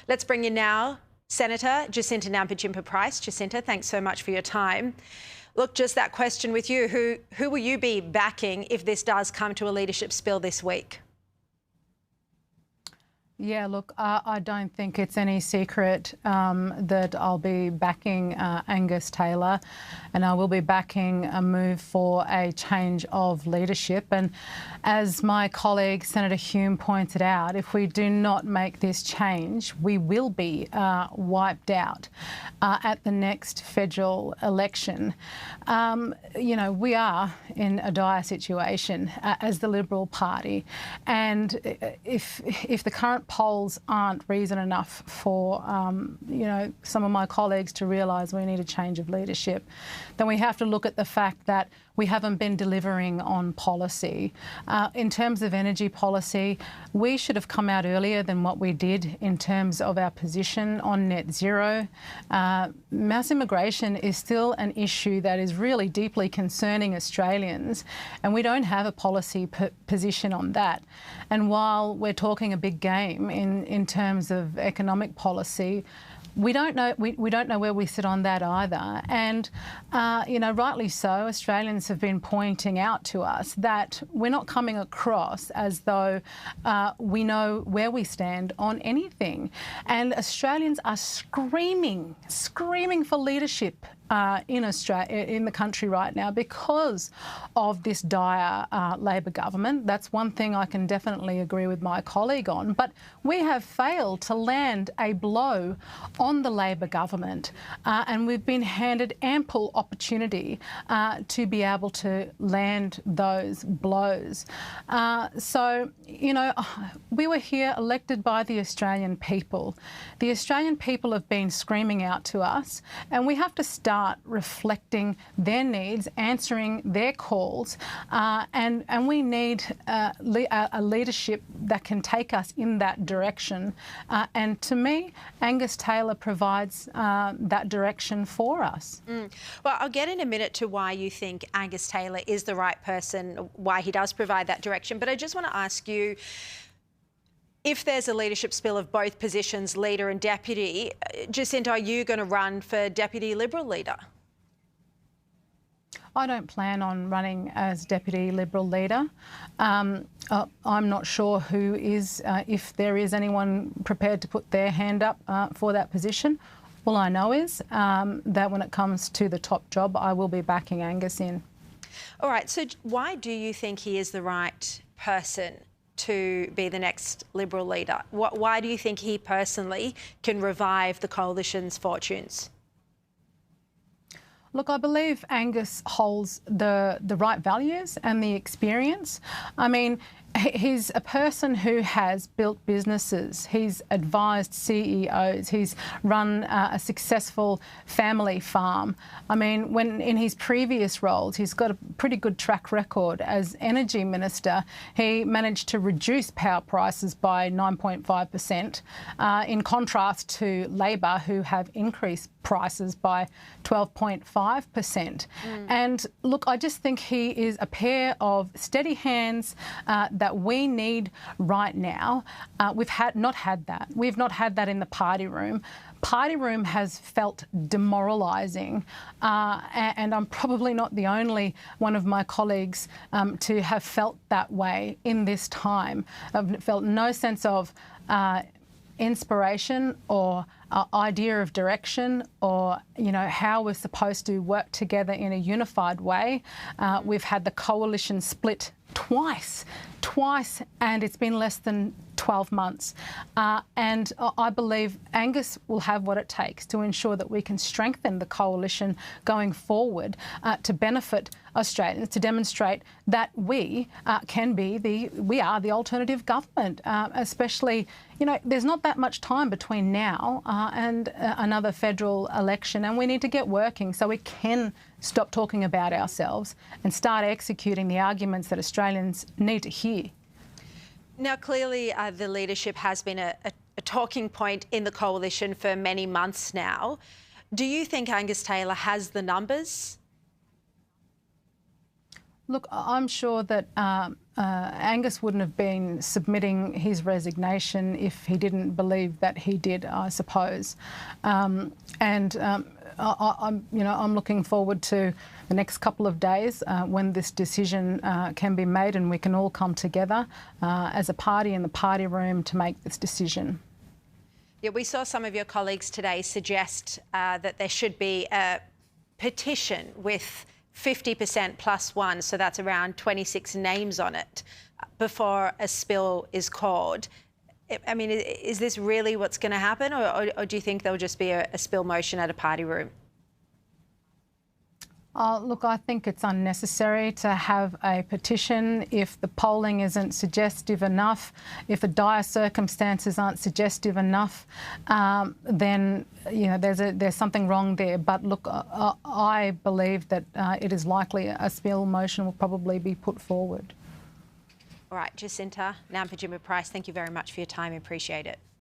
Let's bring in now Senator Jacinta Nampijinpa Price. Jacinta, thanks so much for your time. Look, just that question with you. Who will you be backing if this does come to a leadership spill this week? Yeah, look, I don't think it's any secret that I'll be backing Angus Taylor, and I will be backing a move for a change of leadership. And as my colleague Senator Hume pointed out, if we do not make this change, we will be wiped out at the next federal election. You know, we are in a dire situation as the Liberal Party, and if the current polls aren't reason enough for, you know, some of my colleagues to realise we need a change of leadership, then we have to look at the fact that we haven't been delivering on policy. In terms of energy policy, we should have come out earlier than what we did in terms of our position on net zero. Mass immigration is still an issue that is really deeply concerning Australians, and we don't have a policy position on that. And while we're talking a big game in terms of economic policy, we don't know where we sit on that either. And, you know, rightly so, Australians have been pointing out to us that we're not coming across as though we know where we stand on anything. And Australians are screaming for leadership in Australia, in the country right now, because of this dire Labor government. That's one thing I can definitely agree with my colleague on. But we have failed to land a blow on the Labor government, and we've been handed ample opportunity to be able to land those blows. So, you know, we were here elected by the Australian people. The Australian people have been screaming out to us, and we have to start reflecting their needs, answering their calls, and we need a leadership that can take us in that direction. And to me, Angus Taylor provides that direction for us. Well, I'll get in a minute to why you think Angus Taylor is the right person, why he does provide that direction. But I just want to ask you, if there's a leadership spill of both positions, leader and deputy, Jacinta, are you going to run for deputy Liberal leader? I don't plan on running as deputy Liberal leader. I'm not sure who is, if there is anyone prepared to put their hand up for that position. All I know is that when it comes to the top job, I will be backing Angus in. All right, so why do you think he is the right person to be the next Liberal leader? Why do you think he personally can revive the coalition's fortunes? Look, I believe Angus holds the right values and the experience. I mean, he's a person who has built businesses. He's advised CEOs. He's run a successful family farm. I mean, when in his previous roles, he's got a pretty good track record as Energy Minister. He managed to reduce power prices by 9.5%, in contrast to Labor, who have increased prices by 12.5%. And look, I just think he is a pair of steady hands that we need right now. We've not had that. We've not had that in the party room. Party room has felt demoralising, and I'm probably not the only one of my colleagues to have felt that way in this time. I've felt no sense of inspiration or idea of direction, or, you know, how we're supposed to work together in a unified way. We've had the coalition split twice, and it's been less than 12 months. And I believe Angus will have what it takes to ensure that we can strengthen the coalition going forward to benefit Australians, to demonstrate that we are the alternative government, especially, you know, there's not that much time between now and another federal election, and we need to get working so we can stop talking about ourselves and start executing the arguments that Australians need to hear. Now, clearly, the leadership has been a talking point in the coalition for many months now. Do you think Angus Taylor has the numbers? Look, I'm sure that Angus wouldn't have been submitting his resignation if he didn't believe that he did, I suppose. I'm looking forward to the next couple of days when this decision can be made and we can all come together as a party in the party room to make this decision. Yeah, we saw some of your colleagues today suggest that there should be a petition with 50% plus one, so that's around 26 names on it, before a spill is called. I mean, is this really what's going to happen, or do you think there'll just be a spill motion at a party room? Look, I think it's unnecessary to have a petition if the polling isn't suggestive enough, if the dire circumstances aren't suggestive enough, then there's something wrong there. But look, I believe that it is likely a spill motion will probably be put forward. All right, Jacinta Nampijinpa Price, thank you very much for your time. Appreciate it.